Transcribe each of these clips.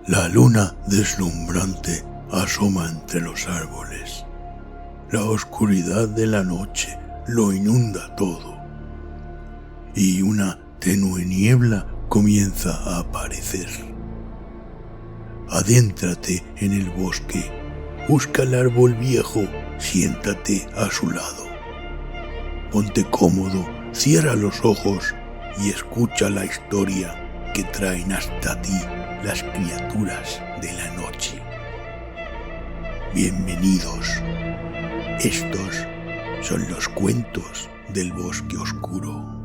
La luna deslumbrante asoma entre los árboles. La oscuridad de la noche lo inunda todo. Y una tenue niebla comienza a aparecer. Adéntrate en el bosque, busca el árbol viejo, siéntate a su lado. Ponte cómodo, cierra los ojos y escucha la historia que traen hasta ti las criaturas de la noche. Bienvenidos. Estos son los cuentos del bosque oscuro.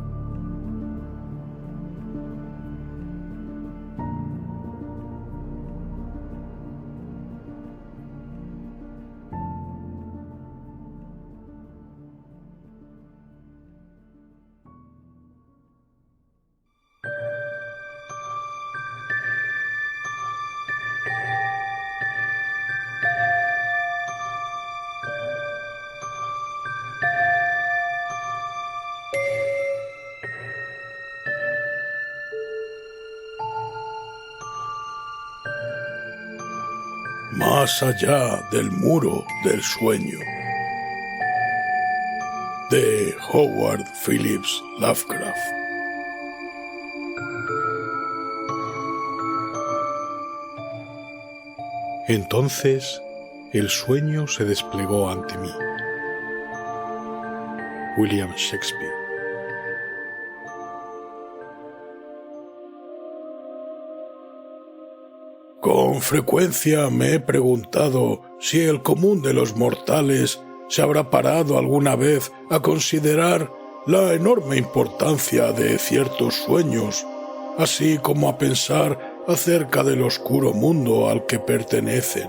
Más allá del muro del sueño, de Howard Phillips Lovecraft. Entonces el sueño se desplegó ante mí. William Shakespeare. Con frecuencia me he preguntado si el común de los mortales se habrá parado alguna vez a considerar la enorme importancia de ciertos sueños, así como a pensar acerca del oscuro mundo al que pertenecen.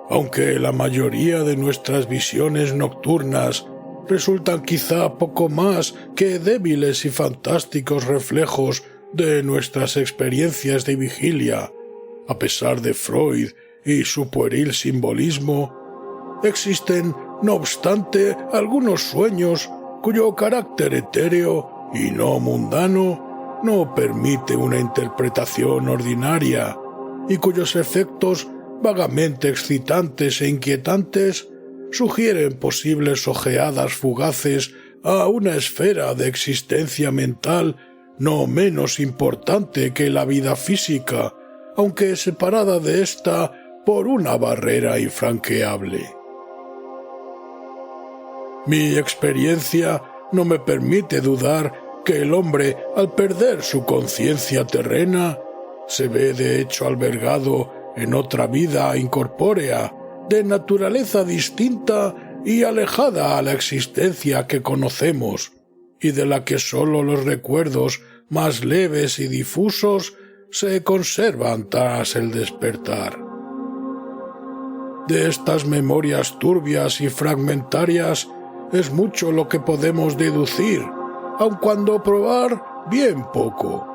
Aunque la mayoría de nuestras visiones nocturnas resultan quizá poco más que débiles y fantásticos reflejos de nuestras experiencias de vigilia, a pesar de Freud y su pueril simbolismo, existen, no obstante, algunos sueños cuyo carácter etéreo y no mundano no permite una interpretación ordinaria y cuyos efectos vagamente excitantes e inquietantes sugieren posibles ojeadas fugaces a una esfera de existencia mental no menos importante que la vida física, aunque separada de ésta por una barrera infranqueable. Mi experiencia no me permite dudar que el hombre, al perder su conciencia terrena, se ve de hecho albergado en otra vida incorpórea, de naturaleza distinta y alejada a la existencia que conocemos, y de la que sólo los recuerdos más leves y difusos se conservan tras el despertar. De estas memorias turbias y fragmentarias es mucho lo que podemos deducir, aun cuando probar bien poco.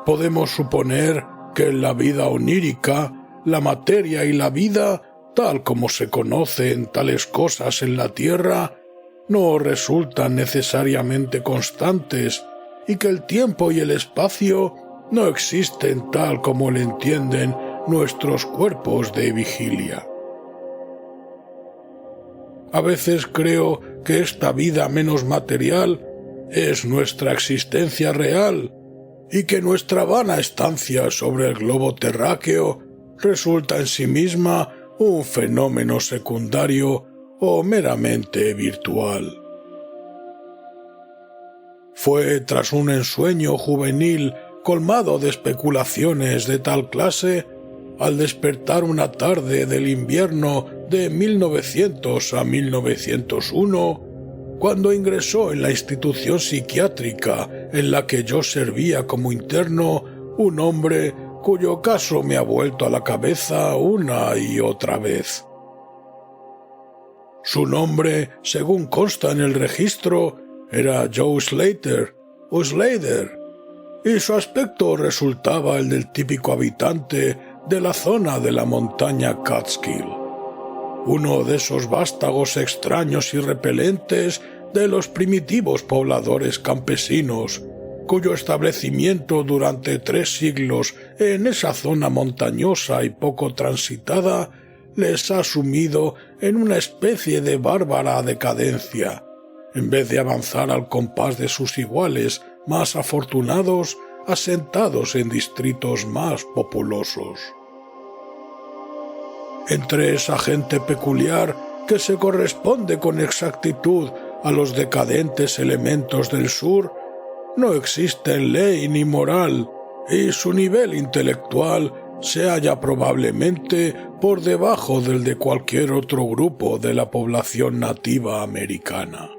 Podemos suponer que en la vida onírica, la materia y la vida, tal como se conocen tales cosas en la tierra, no resultan necesariamente constantes y que el tiempo y el espacio no existen tal como lo entienden nuestros cuerpos de vigilia. A veces creo que esta vida menos material es nuestra existencia real y que nuestra vana estancia sobre el globo terráqueo resulta en sí misma un fenómeno secundario o meramente virtual. Fue tras un ensueño juvenil colmado de especulaciones de tal clase, al despertar una tarde del invierno de 1900 a 1901, cuando ingresó en la institución psiquiátrica en la que yo servía como interno un hombre cuyo caso me ha vuelto a la cabeza una y otra vez. Su nombre, según consta en el registro, era Joe Slater o Slater, y su aspecto resultaba el del típico habitante de la zona de la montaña Catskill, uno de esos vástagos extraños y repelentes de los primitivos pobladores campesinos, cuyo establecimiento durante 3 siglos en esa zona montañosa y poco transitada les ha sumido en una especie de bárbara decadencia, en vez de avanzar al compás de sus iguales más afortunados, asentados en distritos más populosos. Entre esa gente peculiar que se corresponde con exactitud a los decadentes elementos del sur, no existe ley ni moral, y su nivel intelectual se halla probablemente por debajo del de cualquier otro grupo de la población nativa americana.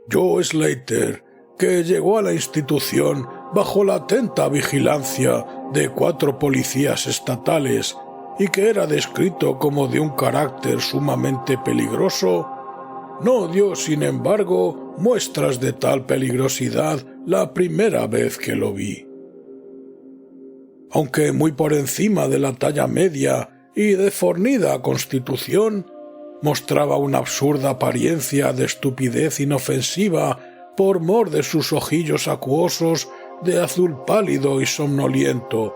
Joe Slater, que llegó a la institución bajo la atenta vigilancia de 4 policías estatales y que era descrito como de un carácter sumamente peligroso, no dio, sin embargo, muestras de tal peligrosidad la primera vez que lo vi. Aunque muy por encima de la talla media y de fornida constitución, mostraba una absurda apariencia de estupidez inofensiva por mor de sus ojillos acuosos de azul pálido y somnoliento,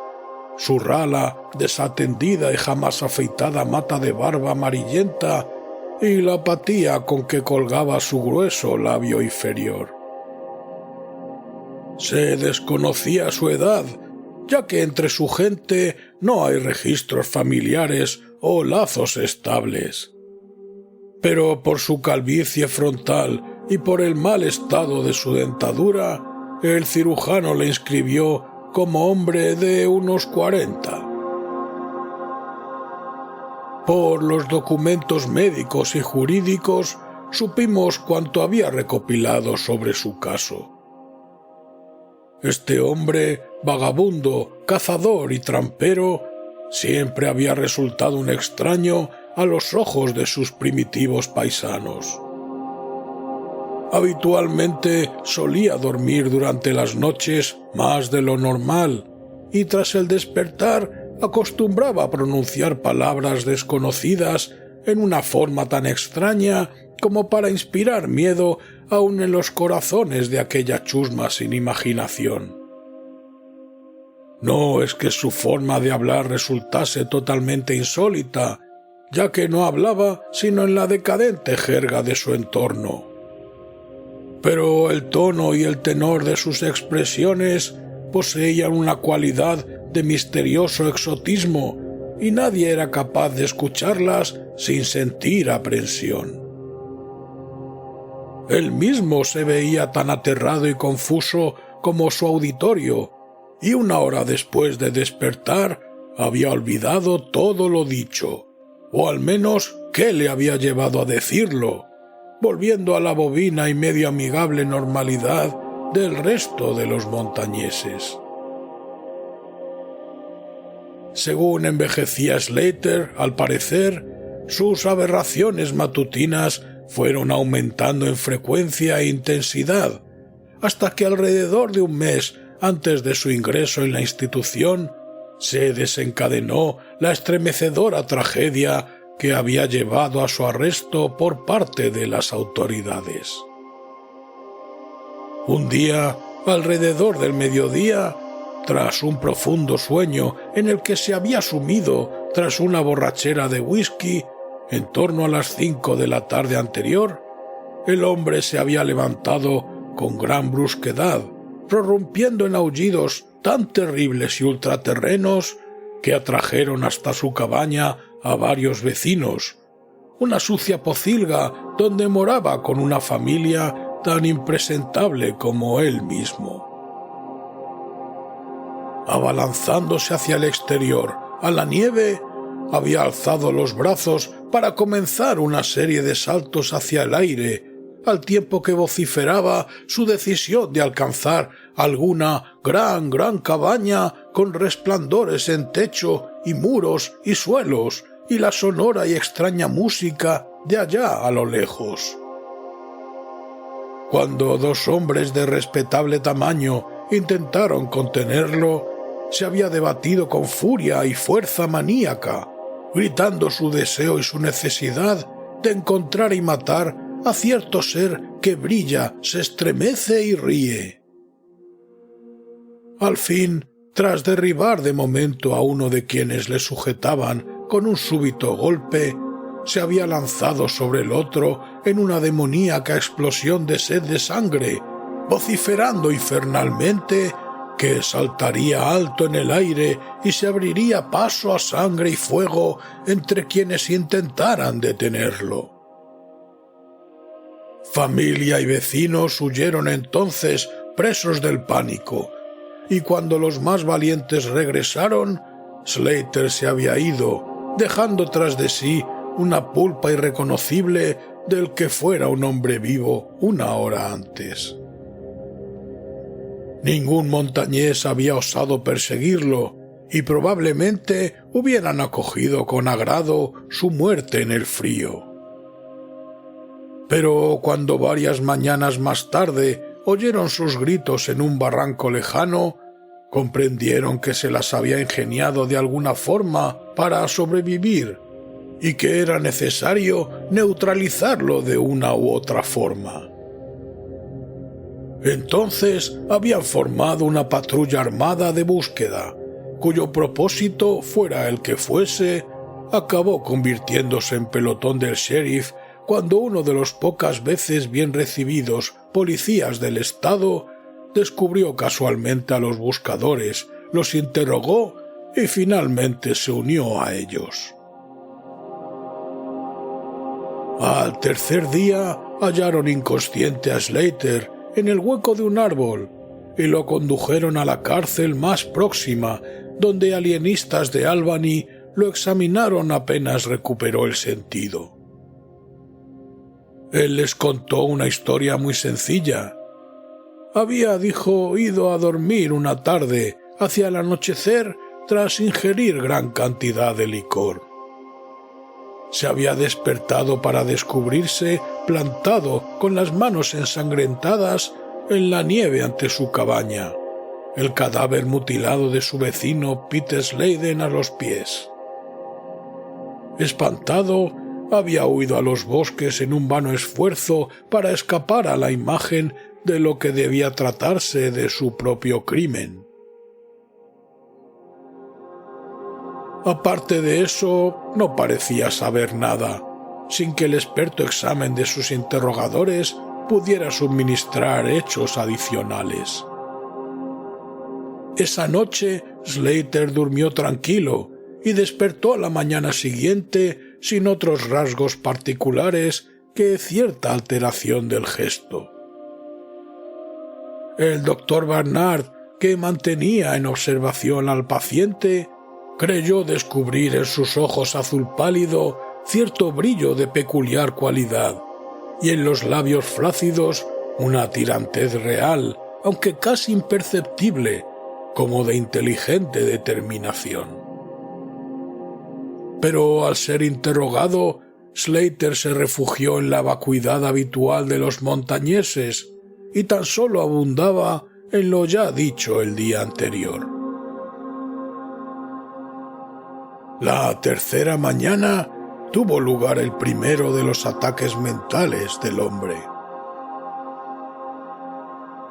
su rala, desatendida y jamás afeitada mata de barba amarillenta y la apatía con que colgaba su grueso labio inferior. Se desconocía su edad, ya que entre su gente no hay registros familiares o lazos estables. Pero por su calvicie frontal y por el mal estado de su dentadura, el cirujano le inscribió como hombre de unos 40. Por los documentos médicos y jurídicos supimos cuanto había recopilado sobre su caso. Este hombre, vagabundo, cazador y trampero, siempre había resultado un extraño a los ojos de sus primitivos paisanos. Habitualmente solía dormir durante las noches más de lo normal y tras el despertar acostumbraba a pronunciar palabras desconocidas en una forma tan extraña como para inspirar miedo aun en los corazones de aquella chusma sin imaginación. No es que su forma de hablar resultase totalmente insólita, ya que no hablaba sino en la decadente jerga de su entorno. Pero el tono y el tenor de sus expresiones poseían una cualidad de misterioso exotismo y nadie era capaz de escucharlas sin sentir aprensión. Él mismo se veía tan aterrado y confuso como su auditorio, y 1 hora después de despertar había olvidado todo lo dicho, o al menos qué le había llevado a decirlo, volviendo a la bovina y medio amigable normalidad del resto de los montañeses. Según envejecía Slater, al parecer, sus aberraciones matutinas fueron aumentando en frecuencia e intensidad, hasta que alrededor de 1 mes antes de su ingreso en la institución, se desencadenó la estremecedora tragedia que había llevado a su arresto por parte de las autoridades. Un día, alrededor del mediodía, tras un profundo sueño en el que se había sumido tras una borrachera de whisky, en torno a las 5 de la tarde anterior, el hombre se había levantado con gran brusquedad, prorrumpiendo en aullidos tan terribles y ultraterrenos que atrajeron hasta su cabaña a varios vecinos, una sucia pocilga donde moraba con una familia tan impresentable como él mismo. Abalanzándose hacia el exterior, a la nieve, había alzado los brazos para comenzar una serie de saltos hacia el aire, al tiempo que vociferaba su decisión de alcanzar alguna gran cabaña con resplandores en techo y muros y suelos y la sonora y extraña música de allá a lo lejos. Cuando 2 hombres de respetable tamaño intentaron contenerlo, se había debatido con furia y fuerza maníaca, gritando su deseo y su necesidad de encontrar y matar a cierto ser que brilla, se estremece y ríe. Al fin, tras derribar de momento a uno de quienes le sujetaban con un súbito golpe, se había lanzado sobre el otro en una demoníaca explosión de sed de sangre, vociferando infernalmente que saltaría alto en el aire y se abriría paso a sangre y fuego entre quienes intentaran detenerlo. Familia y vecinos huyeron entonces presos del pánico, y cuando los más valientes regresaron, Slater se había ido, dejando tras de sí una pulpa irreconocible del que fuera un hombre vivo una hora antes. Ningún montañés había osado perseguirlo, y probablemente hubieran acogido con agrado su muerte en el frío. Pero cuando varias mañanas más tarde oyeron sus gritos en un barranco lejano, comprendieron que se las había ingeniado de alguna forma para sobrevivir y que era necesario neutralizarlo de una u otra forma. Entonces habían formado una patrulla armada de búsqueda, cuyo propósito, fuera el que fuese, acabó convirtiéndose en pelotón del sheriff cuando uno de los pocas veces bien recibidos policías del estado descubrió casualmente a los buscadores, los interrogó y finalmente se unió a ellos. Al tercer día hallaron inconsciente a Slater en el hueco de un árbol y lo condujeron a la cárcel más próxima, donde alienistas de Albany lo examinaron apenas recuperó el sentido. Él les contó una historia muy sencilla. Había, dijo, ido a dormir una tarde hacia el anochecer tras ingerir gran cantidad de licor. Se había despertado para descubrirse plantado con las manos ensangrentadas en la nieve ante su cabaña, el cadáver mutilado de su vecino Pete Sladen a los pies. Espantado, había huido a los bosques en un vano esfuerzo para escapar a la imagen de lo que debía tratarse de su propio crimen. Aparte de eso, no parecía saber nada, sin que el experto examen de sus interrogadores pudiera suministrar hechos adicionales. Esa noche, Slater durmió tranquilo y despertó a la mañana siguiente sin otros rasgos particulares que cierta alteración del gesto. El doctor Barnard, que mantenía en observación al paciente, creyó descubrir en sus ojos azul pálido cierto brillo de peculiar cualidad, y en los labios flácidos una tirantez real, aunque casi imperceptible, como de inteligente determinación. Pero al ser interrogado, Slater se refugió en la vacuidad habitual de los montañeses y tan solo abundaba en lo ya dicho el día anterior. La tercera mañana tuvo lugar el primero de los ataques mentales del hombre.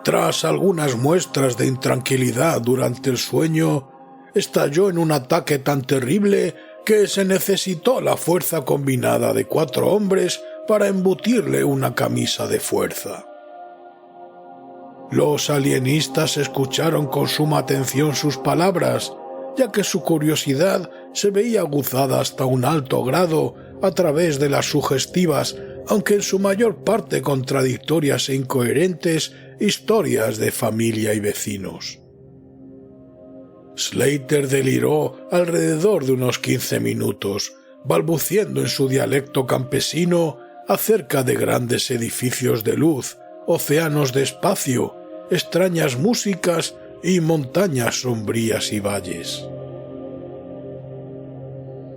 Tras algunas muestras de intranquilidad durante el sueño, estalló en un ataque tan terrible que se necesitó la fuerza combinada de 4 hombres para embutirle una camisa de fuerza. Los alienistas escucharon con suma atención sus palabras, ya que su curiosidad se veía aguzada hasta un alto grado a través de las sugestivas, aunque en su mayor parte contradictorias e incoherentes, historias de familia y vecinos. Slater deliró alrededor de unos 15 minutos, balbuciendo en su dialecto campesino acerca de grandes edificios de luz, océanos de espacio, extrañas músicas y montañas sombrías y valles.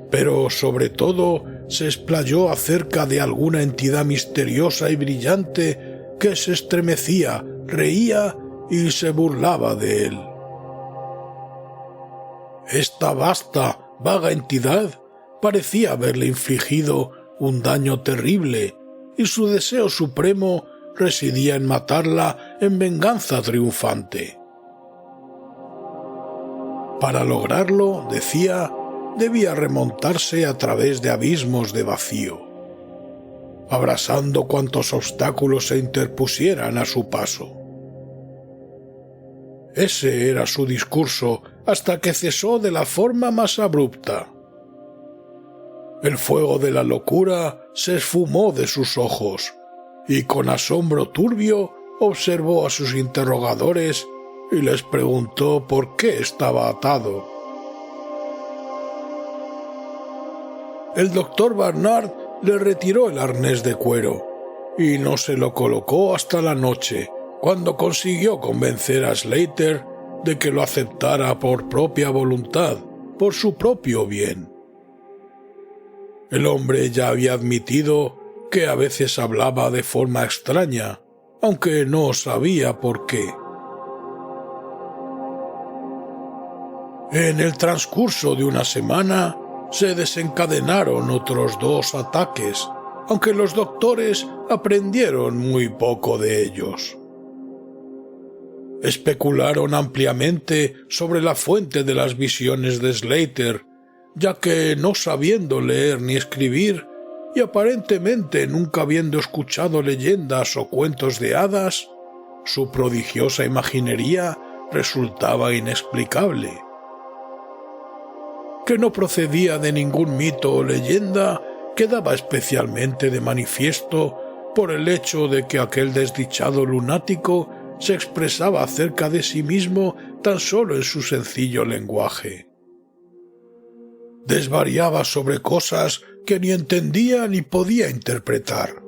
Pero sobre todo se explayó acerca de alguna entidad misteriosa y brillante que se estremecía, reía y se burlaba de él. Esta vasta, vaga entidad parecía haberle infligido un daño terrible y su deseo supremo residía en matarla en venganza triunfante. Para lograrlo, decía, debía remontarse a través de abismos de vacío, abrasando cuantos obstáculos se interpusieran a su paso. Ese era su discurso hasta que cesó de la forma más abrupta. El fuego de la locura se esfumó de sus ojos y con asombro turbio observó a sus interrogadores y les preguntó por qué estaba atado. El doctor Barnard le retiró el arnés de cuero y no se lo colocó hasta la noche, cuando consiguió convencer a Slater de que lo aceptara por propia voluntad, por su propio bien. El hombre ya había admitido que a veces hablaba de forma extraña, aunque no sabía por qué. En el transcurso de una semana se desencadenaron otros 2 ataques, aunque los doctores aprendieron muy poco de ellos. Especularon ampliamente sobre la fuente de las visiones de Slater, ya que no sabiendo leer ni escribir, y aparentemente nunca habiendo escuchado leyendas o cuentos de hadas, su prodigiosa imaginería resultaba inexplicable. Que no procedía de ningún mito o leyenda quedaba especialmente de manifiesto por el hecho de que aquel desdichado lunático se expresaba acerca de sí mismo tan solo en su sencillo lenguaje. Desvariaba sobre cosas que ni entendía ni podía interpretar.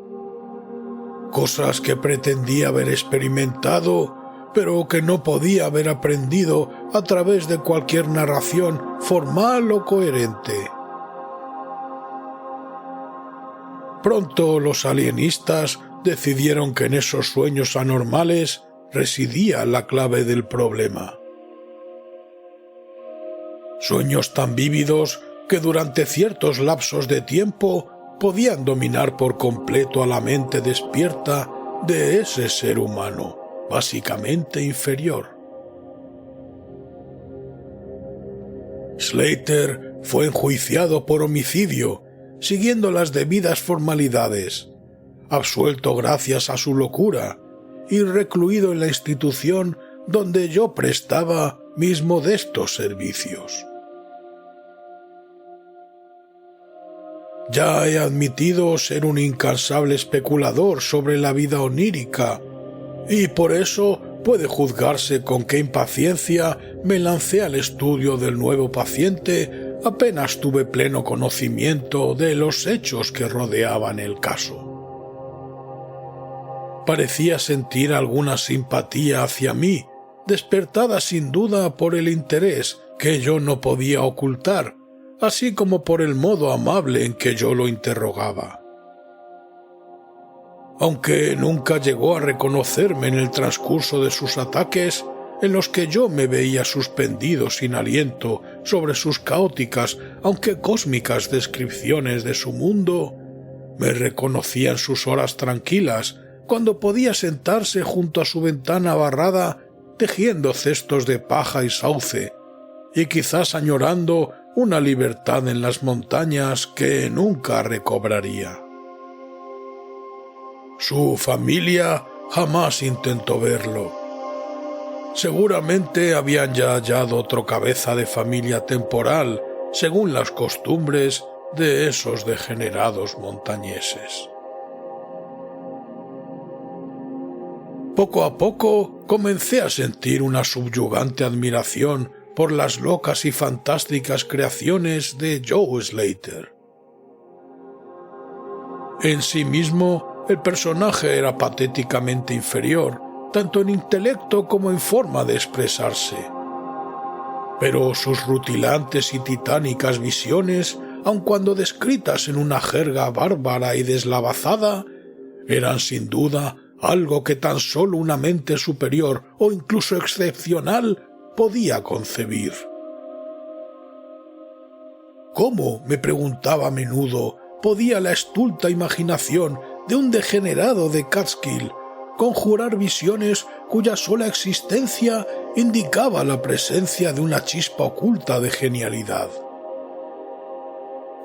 Cosas que pretendía haber experimentado, pero que no podía haber aprendido a través de cualquier narración formal o coherente. Pronto los alienistas decidieron que en esos sueños anormales residía la clave del problema. Sueños tan vívidos que durante ciertos lapsos de tiempo podían dominar por completo a la mente despierta de ese ser humano, básicamente inferior. Slater fue enjuiciado por homicidio, siguiendo las debidas formalidades, absuelto gracias a su locura y recluido en la institución donde yo prestaba mis modestos servicios. Ya he admitido ser un incansable especulador sobre la vida onírica, y por eso puede juzgarse con qué impaciencia me lancé al estudio del nuevo paciente apenas tuve pleno conocimiento de los hechos que rodeaban el caso. Parecía sentir alguna simpatía hacia mí, despertada sin duda por el interés que yo no podía ocultar, así como por el modo amable en que yo lo interrogaba. Aunque nunca llegó a reconocerme en el transcurso de sus ataques, en los que yo me veía suspendido sin aliento sobre sus caóticas, aunque cósmicas descripciones de su mundo, me reconocía en sus horas tranquilas, cuando podía sentarse junto a su ventana barrada, tejiendo cestos de paja y sauce, y quizás añorando una libertad en las montañas que nunca recobraría. Su familia jamás intentó verlo. Seguramente habían ya hallado otro cabeza de familia temporal, según las costumbres de esos degenerados montañeses. Poco a poco comencé a sentir una subyugante admiración por las locas y fantásticas creaciones de Joe Slater. En sí mismo, el personaje era patéticamente inferior, tanto en intelecto como en forma de expresarse. Pero sus rutilantes y titánicas visiones, aun cuando descritas en una jerga bárbara y deslavazada, eran sin duda algo que tan solo una mente superior o incluso excepcional podía concebir. ¿Cómo, me preguntaba a menudo, podía la estulta imaginación de un degenerado de Catskill conjurar visiones cuya sola existencia indicaba la presencia de una chispa oculta de genialidad.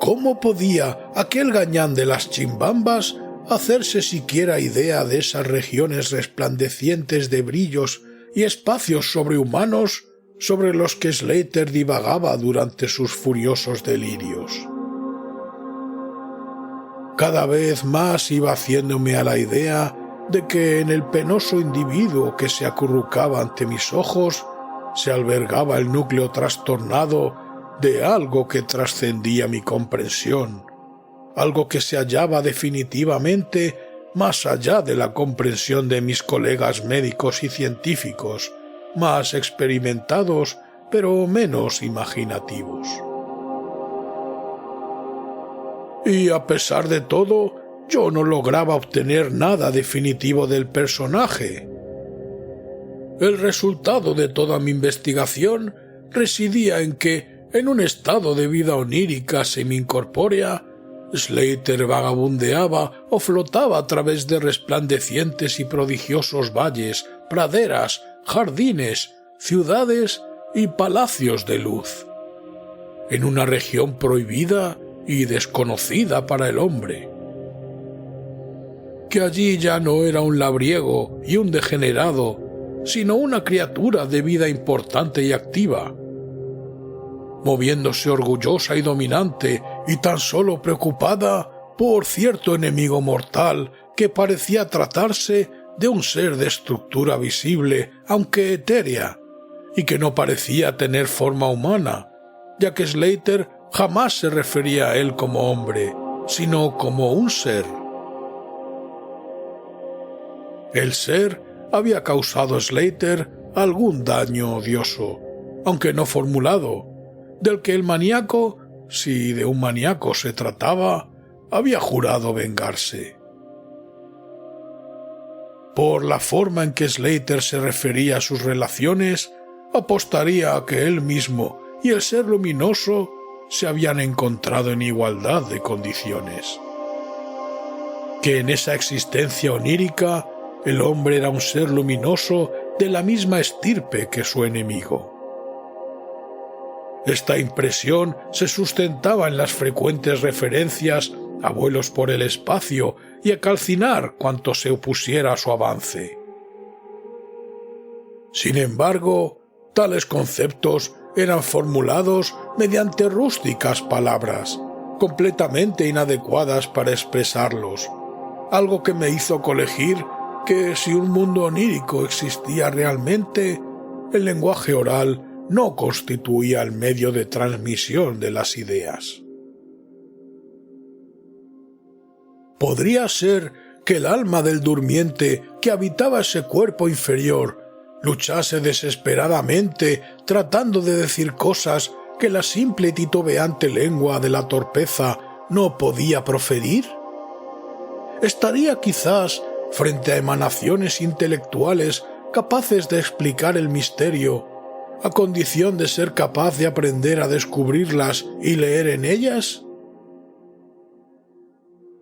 ¿Cómo podía aquel gañán de las chimbambas hacerse siquiera idea de esas regiones resplandecientes de brillos y espacios sobrehumanos sobre los que Slater divagaba durante sus furiosos delirios? Cada vez más iba haciéndome a la idea de que en el penoso individuo que se acurrucaba ante mis ojos se albergaba el núcleo trastornado de algo que trascendía mi comprensión, algo que se hallaba definitivamente más allá de la comprensión de mis colegas médicos y científicos, más experimentados pero menos imaginativos. Y a pesar de todo, yo no lograba obtener nada definitivo del personaje. El resultado de toda mi investigación residía en que, en un estado de vida onírica semi-incorpórea, Slater vagabundeaba o flotaba a través de resplandecientes y prodigiosos valles, praderas, jardines, ciudades y palacios de luz, en una región prohibida y desconocida para el hombre. Que allí ya no era un labriego y un degenerado, sino una criatura de vida importante y activa, moviéndose orgullosa y dominante y tan solo preocupada por cierto enemigo mortal que parecía tratarse de un ser de estructura visible, aunque etérea, y que no parecía tener forma humana, ya que Slater jamás se refería a él como hombre, sino como un ser. El ser había causado a Slater algún daño odioso, aunque no formulado, del que el maníaco, si de un maníaco se trataba, había jurado vengarse. Por la forma en que Slater se refería a sus relaciones, apostaría a que él mismo y el ser luminoso se habían encontrado en igualdad de condiciones. Que en esa existencia onírica el hombre era un ser luminoso de la misma estirpe que su enemigo. Esta impresión se sustentaba en las frecuentes referencias a vuelos por el espacio y a calcinar cuanto se opusiera a su avance. Sin embargo, tales conceptos eran formulados mediante rústicas palabras, completamente inadecuadas para expresarlos, algo que me hizo colegir que si un mundo onírico existía realmente, el lenguaje oral no constituía el medio de transmisión de las ideas. ¿Podría ser que el alma del durmiente que habitaba ese cuerpo inferior luchase desesperadamente tratando de decir cosas que la simple y titubeante lengua de la torpeza no podía proferir? ¿Estaría quizás frente a emanaciones intelectuales capaces de explicar el misterio, a condición de ser capaz de aprender a descubrirlas y leer en ellas?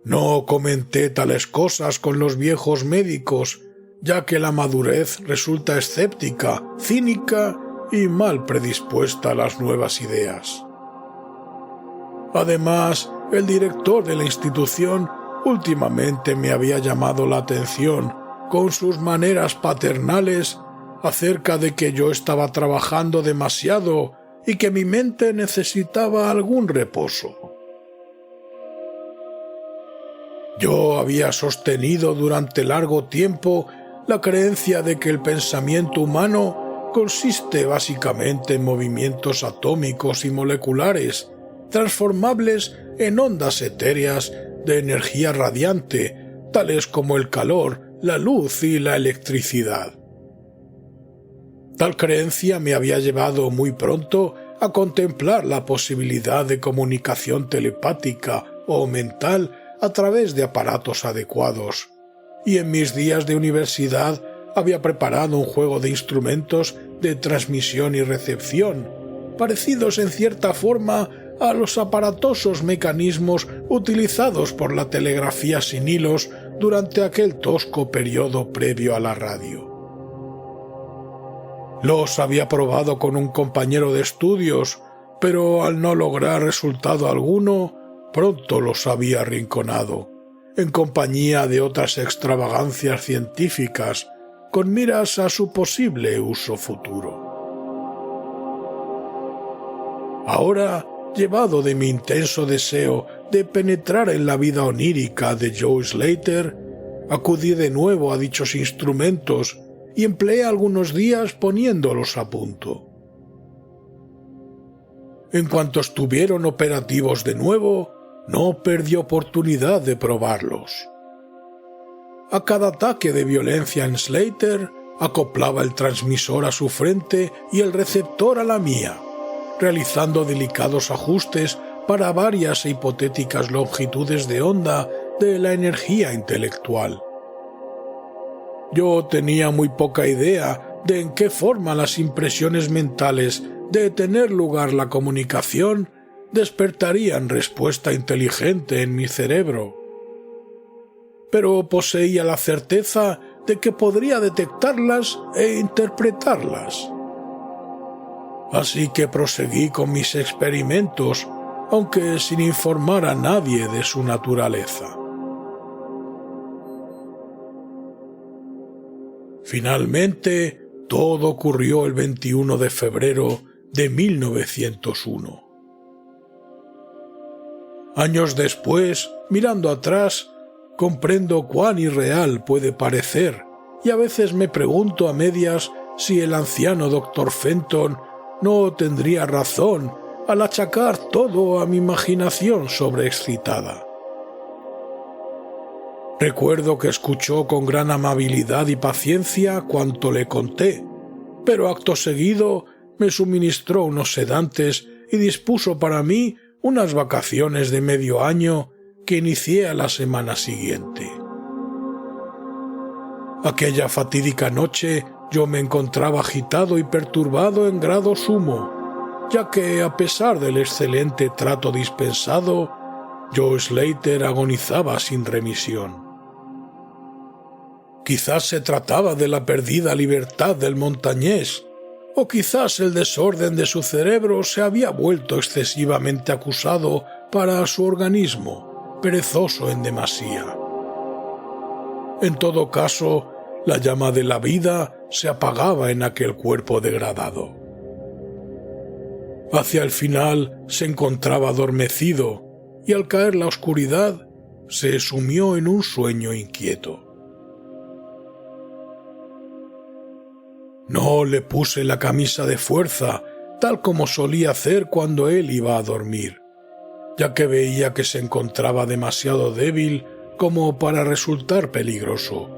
No comenté tales cosas con los viejos médicos, ya que la madurez resulta escéptica, cínica y mal predispuesta a las nuevas ideas. Además, el director de la institución últimamente me había llamado la atención con sus maneras paternales acerca de que yo estaba trabajando demasiado y que mi mente necesitaba algún reposo. Yo había sostenido durante largo tiempo la creencia de que el pensamiento humano consiste básicamente en movimientos atómicos y moleculares, transformables en ondas etéreas de energía radiante, tales como el calor, la luz y la electricidad. Tal creencia me había llevado muy pronto a contemplar la posibilidad de comunicación telepática o mental a través de aparatos adecuados, y en mis días de universidad había preparado un juego de instrumentos de transmisión y recepción, parecidos en cierta forma a los aparatosos mecanismos utilizados por la telegrafía sin hilos durante aquel tosco periodo previo a la radio. Los había probado con un compañero de estudios, pero al no lograr resultado alguno, pronto los había arrinconado, en compañía de otras extravagancias científicas, con miras a su posible uso futuro. Ahora, llevado de mi intenso deseo de penetrar en la vida onírica de Joe Slater, acudí de nuevo a dichos instrumentos y empleé algunos días poniéndolos a punto. En cuanto estuvieron operativos de nuevo, no perdí oportunidad de probarlos. A cada ataque de violencia en Slater, acoplaba el transmisor a su frente y el receptor a la mía, realizando delicados ajustes para varias e hipotéticas longitudes de onda de la energía intelectual. Yo tenía muy poca idea de en qué forma las impresiones mentales de tener lugar la comunicación despertarían respuesta inteligente en mi cerebro. Pero poseía la certeza de que podría detectarlas e interpretarlas. Así que proseguí con mis experimentos, aunque sin informar a nadie de su naturaleza. Finalmente, todo ocurrió el 21 de febrero de 1901. Años después, mirando atrás, comprendo cuán irreal puede parecer, y a veces me pregunto a medias si el anciano Dr. Fenton no tendría razón al achacar todo a mi imaginación sobreexcitada. Recuerdo que escuchó con gran amabilidad y paciencia cuanto le conté, pero acto seguido me suministró unos sedantes y dispuso para mí unas vacaciones de medio año que inicié a la semana siguiente. Aquella fatídica noche yo me encontraba agitado y perturbado en grado sumo, ya que, a pesar del excelente trato dispensado, Joe Slater agonizaba sin remisión. Quizás se trataba de la perdida libertad del montañés, o quizás el desorden de su cerebro se había vuelto excesivamente acusado para su organismo, perezoso en demasía. En todo caso, la llama de la vida se apagaba en aquel cuerpo degradado. Hacia el final se encontraba adormecido y al caer la oscuridad se sumió en un sueño inquieto. No le puse la camisa de fuerza, tal como solía hacer cuando él iba a dormir, ya que veía que se encontraba demasiado débil como para resultar peligroso,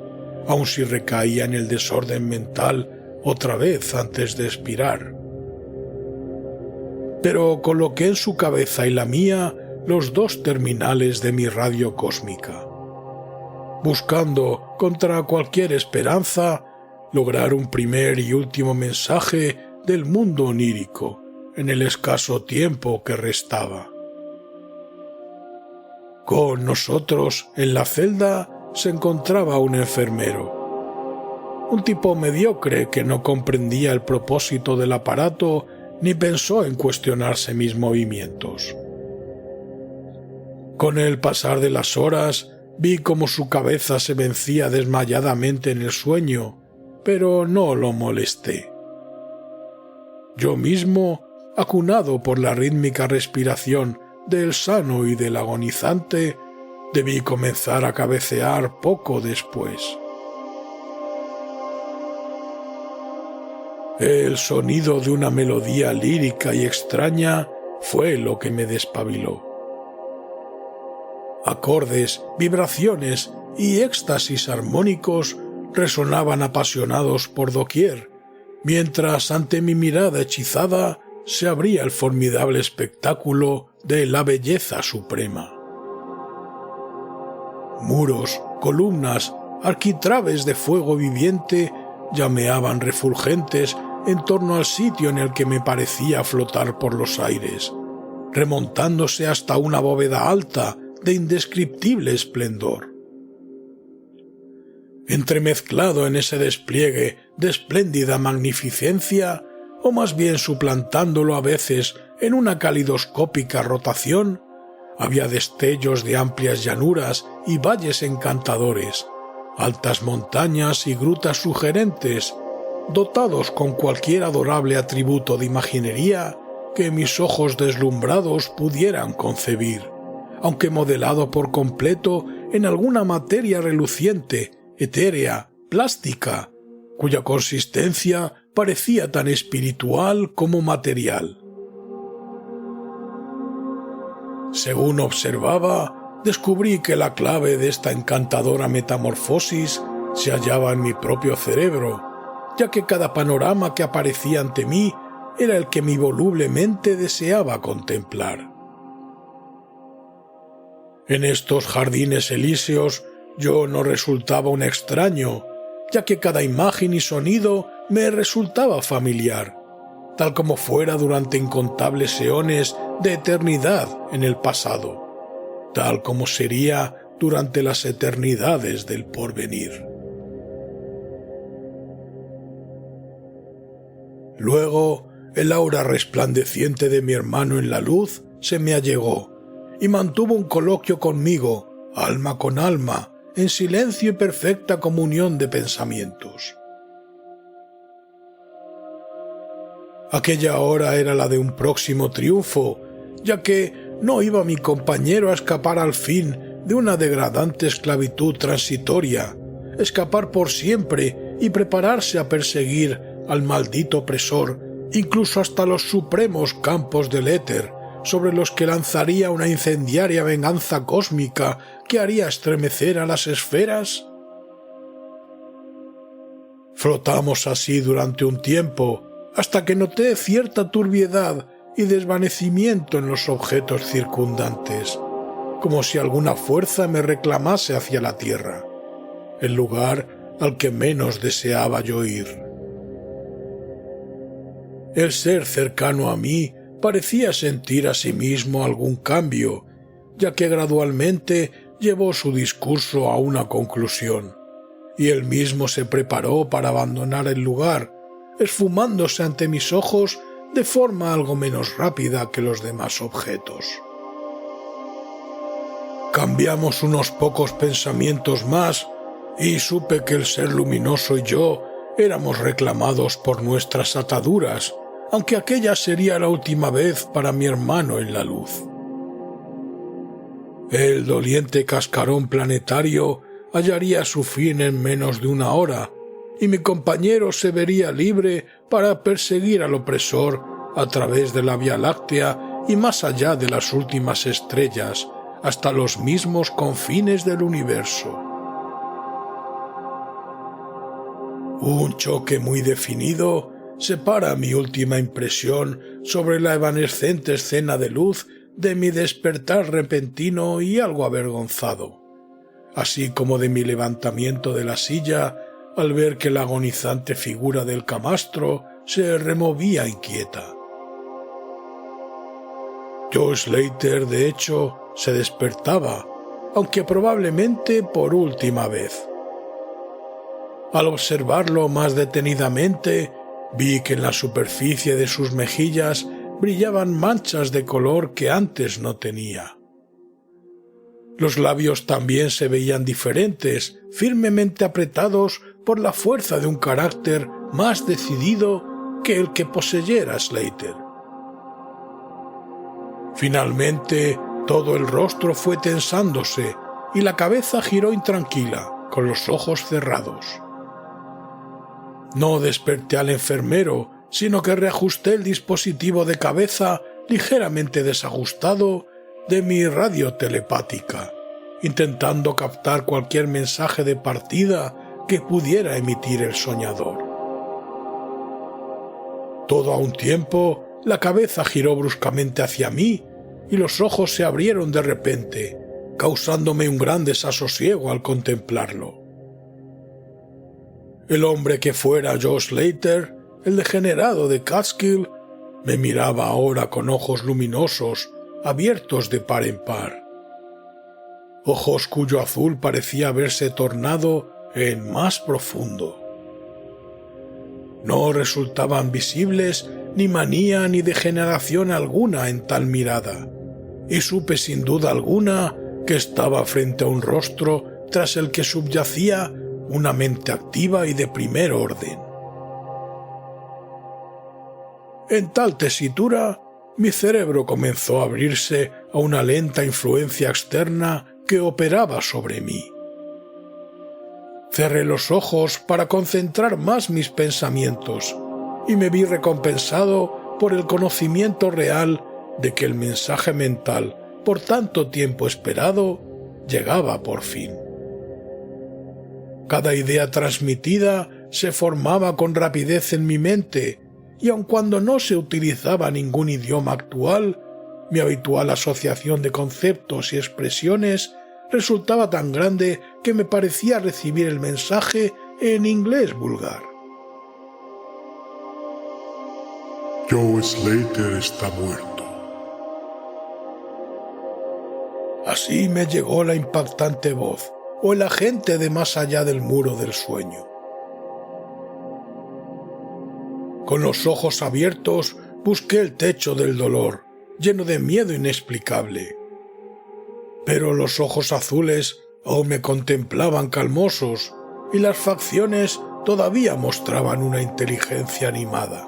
aun si recaía en el desorden mental otra vez antes de expirar. Pero coloqué en su cabeza y la mía los dos terminales de mi radio cósmica, buscando, contra cualquier esperanza, lograr un primer y último mensaje del mundo onírico en el escaso tiempo que restaba. Con nosotros, en la celda, se encontraba un enfermero, un tipo mediocre que no comprendía el propósito del aparato ni pensó en cuestionarse mis movimientos. Con el pasar de las horas, vi cómo su cabeza se vencía desmayadamente en el sueño, pero no lo molesté. Yo mismo, acunado por la rítmica respiración del sano y del agonizante, debí comenzar a cabecear poco después. El sonido de una melodía lírica y extraña fue lo que me despabiló. Acordes, vibraciones y éxtasis armónicos resonaban apasionados por doquier, mientras ante mi mirada hechizada se abría el formidable espectáculo de la belleza suprema. Muros, columnas, arquitraves de fuego viviente llameaban refulgentes en torno al sitio en el que me parecía flotar por los aires, remontándose hasta una bóveda alta de indescriptible esplendor. entremezclado en ese despliegue de espléndida magnificencia, o más bien suplantándolo a veces en una calidoscópica rotación, había destellos de amplias llanuras y valles encantadores, altas montañas y grutas sugerentes, dotados con cualquier adorable atributo de imaginería que mis ojos deslumbrados pudieran concebir, aunque modelado por completo en alguna materia reluciente, etérea, plástica, cuya consistencia parecía tan espiritual como material. Según observaba, descubrí que la clave de esta encantadora metamorfosis se hallaba en mi propio cerebro, ya que cada panorama que aparecía ante mí era el que mi voluble mente deseaba contemplar. En estos jardines elíseos yo no resultaba un extraño, ya que cada imagen y sonido me resultaba familiar, tal como fuera durante incontables eones de eternidad en el pasado, tal como sería durante las eternidades del porvenir. Luego, el aura resplandeciente de mi hermano en la luz se me allegó y mantuvo un coloquio conmigo, alma con alma, en silencio y perfecta comunión de pensamientos. Aquella hora era la de un próximo triunfo, ya que no iba mi compañero a escapar al fin de una degradante esclavitud transitoria, escapar por siempre y prepararse a perseguir al maldito opresor, incluso hasta los supremos campos del éter, sobre los que lanzaría una incendiaria venganza cósmica que haría estremecer a las esferas. Flotamos así durante un tiempo, hasta que noté cierta turbiedad y desvanecimiento en los objetos circundantes, como si alguna fuerza me reclamase hacia la tierra, el lugar al que menos deseaba yo ir. El ser cercano a mí parecía sentir asimismo algún cambio, ya que gradualmente llevó su discurso a una conclusión, y él mismo se preparó para abandonar el lugar, esfumándose ante mis ojos de forma algo menos rápida que los demás objetos. Cambiamos unos pocos pensamientos más y supe que el ser luminoso y yo éramos reclamados por nuestras ataduras, aunque aquella sería la última vez para mi hermano en la luz. El doliente cascarón planetario hallaría su fin en menos de una hora, y mi compañero se vería libre para perseguir al opresor a través de la Vía Láctea y más allá de las últimas estrellas, hasta los mismos confines del universo. Un choque muy definido separa mi última impresión sobre la evanescente escena de luz de mi despertar repentino y algo avergonzado, así como de mi levantamiento de la silla al ver que la agonizante figura del camastro se removía inquieta. Joe Slater, de hecho, se despertaba, aunque probablemente por última vez. Al observarlo más detenidamente, vi que en la superficie de sus mejillas brillaban manchas de color que antes no tenía. Los labios también se veían diferentes, firmemente apretados por la fuerza de un carácter más decidido que el que poseyera Slater. Finalmente, todo el rostro fue tensándose y la cabeza giró intranquila, con los ojos cerrados. No desperté al enfermero, sino que reajusté el dispositivo de cabeza ligeramente desajustado de mi radio telepática, intentando captar cualquier mensaje de partida que pudiera emitir el soñador. Todo a un tiempo, la cabeza giró bruscamente hacia mí y los ojos se abrieron de repente, causándome un gran desasosiego al contemplarlo. El hombre que fuera Joe Slater, el degenerado de Catskill, me miraba ahora con ojos luminosos, abiertos de par en par. Ojos cuyo azul parecía haberse tornado en más profundo. No resultaban visibles ni manía ni degeneración alguna en tal mirada, y supe sin duda alguna que estaba frente a un rostro tras el que subyacía una mente activa y de primer orden. En tal tesitura, mi cerebro comenzó a abrirse a una lenta influencia externa que operaba sobre mí. Cerré los ojos para concentrar más mis pensamientos y me vi recompensado por el conocimiento real de que el mensaje mental, por tanto tiempo esperado, llegaba por fin. Cada idea transmitida se formaba con rapidez en mi mente, y aun cuando no se utilizaba ningún idioma actual, mi habitual asociación de conceptos y expresiones resultaba tan grande que me parecía recibir el mensaje en inglés vulgar. Joe Slater está muerto. Así me llegó la impactante voz, o el agente de más allá del muro del sueño. Con los ojos abiertos busqué el techo del dolor, lleno de miedo inexplicable. Pero los ojos azules aún me contemplaban calmosos y las facciones todavía mostraban una inteligencia animada.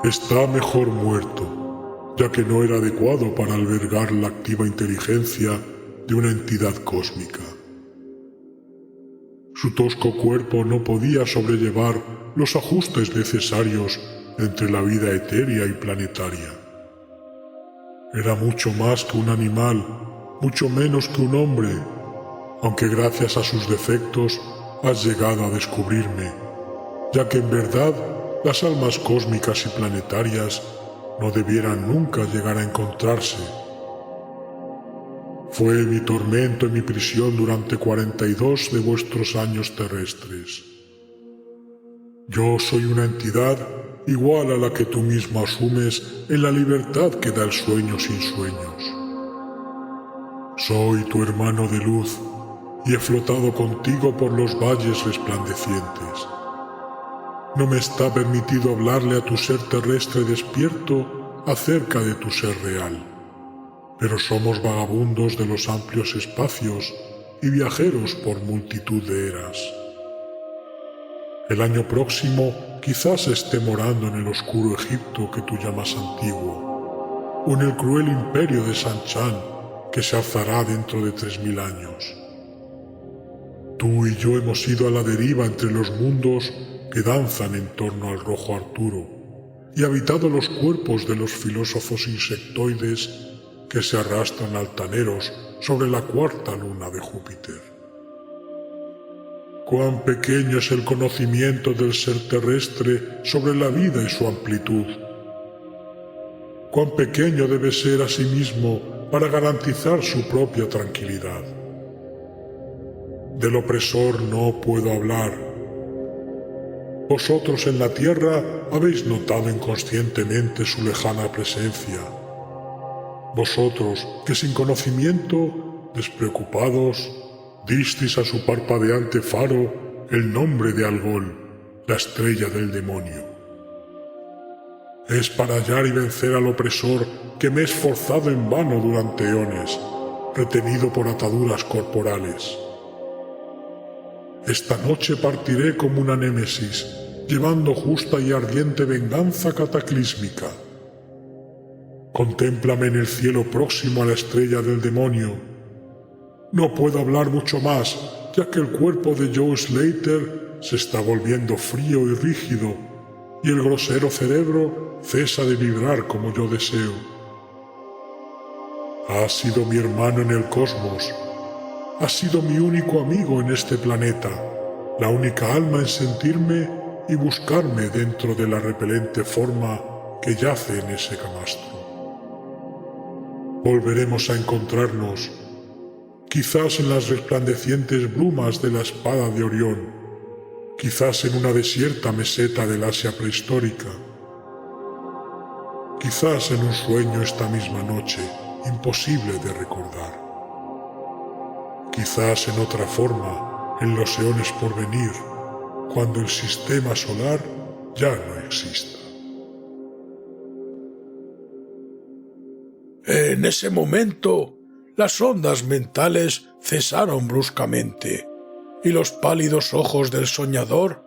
Está mejor muerto, ya que no era adecuado para albergar la activa inteligencia de una entidad cósmica. Su tosco cuerpo no podía sobrellevar los ajustes necesarios entre la vida etérea y planetaria. Era mucho más que un animal, mucho menos que un hombre, aunque gracias a sus defectos has llegado a descubrirme, ya que en verdad las almas cósmicas y planetarias no debieran nunca llegar a encontrarse. Fue mi tormento y mi prisión durante 42 de vuestros años terrestres. Yo soy una entidad igual a la que tú mismo asumes en la libertad que da el sueño sin sueños. Soy tu hermano de luz y he flotado contigo por los valles resplandecientes. No me está permitido hablarle a tu ser terrestre despierto acerca de tu ser real, pero somos vagabundos de los amplios espacios y viajeros por multitud de eras. El año próximo quizás esté morando en el oscuro Egipto que tú llamas antiguo, o en el cruel imperio de Sanchan que se alzará dentro de 3000 años. Tú y yo hemos ido a la deriva entre los mundos que danzan en torno al rojo Arturo y habitado los cuerpos de los filósofos insectoides que se arrastran altaneros sobre la cuarta luna de Júpiter. Cuán pequeño es el conocimiento del ser terrestre sobre la vida y su amplitud. Cuán pequeño debe ser a sí mismo para garantizar su propia tranquilidad. Del opresor no puedo hablar. Vosotros en la tierra habéis notado inconscientemente su lejana presencia. Vosotros que sin conocimiento, despreocupados, disteis a su parpadeante faro el nombre de Algol, la estrella del demonio. Es para hallar y vencer al opresor que me he esforzado en vano durante eones, retenido por ataduras corporales. Esta noche partiré como una némesis, llevando justa y ardiente venganza cataclísmica. Contémplame en el cielo próximo a la estrella del demonio. No puedo hablar mucho más, ya que el cuerpo de Joe Slater se está volviendo frío y rígido, y el grosero cerebro cesa de vibrar como yo deseo. Has sido mi hermano en el cosmos, has sido mi único amigo en este planeta, la única alma en sentirme y buscarme dentro de la repelente forma que yace en ese camastro. Volveremos a encontrarnos, quizás en las resplandecientes brumas de la espada de Orión, quizás en una desierta meseta del Asia prehistórica, quizás en un sueño esta misma noche imposible de recordar. Quizás en otra forma, en los eones por venir, cuando el sistema solar ya no exista. En ese momento, las ondas mentales cesaron bruscamente, y los pálidos ojos del soñador,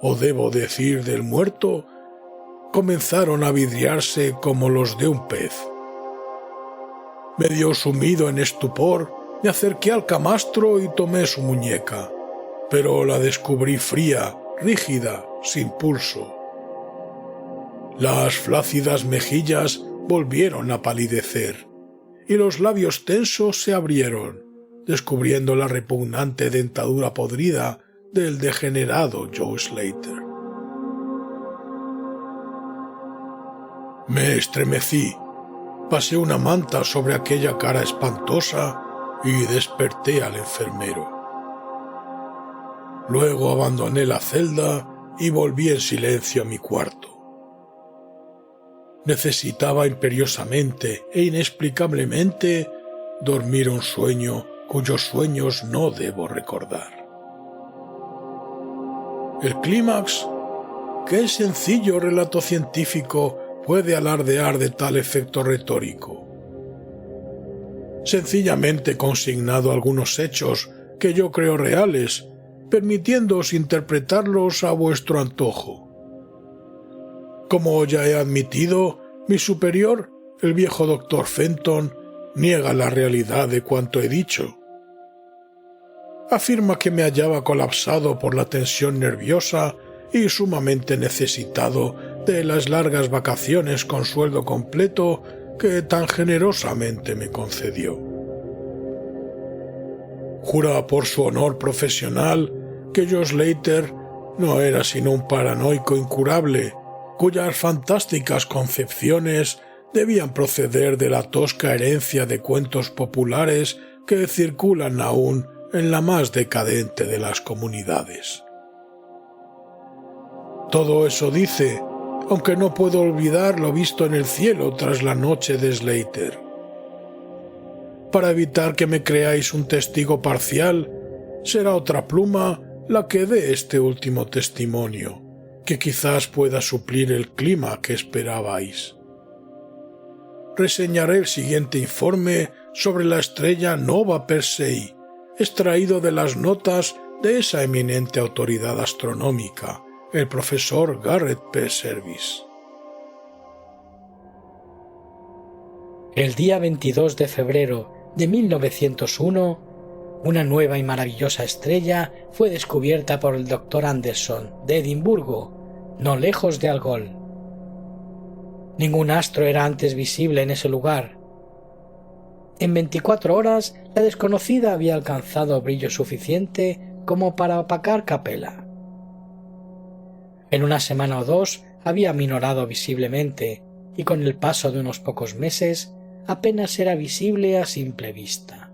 o debo decir del muerto, comenzaron a vidriarse como los de un pez. Medio sumido en estupor, me acerqué al camastro y tomé su muñeca, pero la descubrí fría, rígida, sin pulso. Las flácidas mejillas volvieron a palidecer, y los labios tensos se abrieron, descubriendo la repugnante dentadura podrida del degenerado Joe Slater. Me estremecí, pasé una manta sobre aquella cara espantosa y desperté al enfermero. Luego abandoné la celda y volví en silencio a mi cuarto. Necesitaba imperiosamente e inexplicablemente dormir un sueño cuyos sueños no debo recordar. El clímax, ¿qué sencillo relato científico puede alardear de tal efecto retórico? Sencillamente he consignado algunos hechos que yo creo reales, permitiéndoos interpretarlos a vuestro antojo. Como ya he admitido, mi superior, el viejo doctor Fenton, niega la realidad de cuanto he dicho. Afirma que me hallaba colapsado por la tensión nerviosa y sumamente necesitado de las largas vacaciones con sueldo completo que tan generosamente me concedió. Jura por su honor profesional que Joe Slater no era sino un paranoico incurable, cuyas fantásticas concepciones debían proceder de la tosca herencia de cuentos populares que circulan aún en la más decadente de las comunidades. Todo eso dice, aunque no puedo olvidar lo visto en el cielo tras la noche de Slater. Para evitar que me creáis un testigo parcial, será otra pluma la que dé este último testimonio, que quizás pueda suplir el clima que esperabais. Reseñaré el siguiente informe sobre la estrella Nova Persei, extraído de las notas de esa eminente autoridad astronómica, el profesor Garrett P. Serviss. El día 22 de febrero de 1901, una nueva y maravillosa estrella fue descubierta por el Dr. Anderson de Edimburgo, no lejos de Algol. Ningún astro era antes visible en ese lugar. En 24 horas, la desconocida había alcanzado brillo suficiente como para opacar Capella. En una semana o dos había aminorado visiblemente y con el paso de unos pocos meses apenas era visible a simple vista.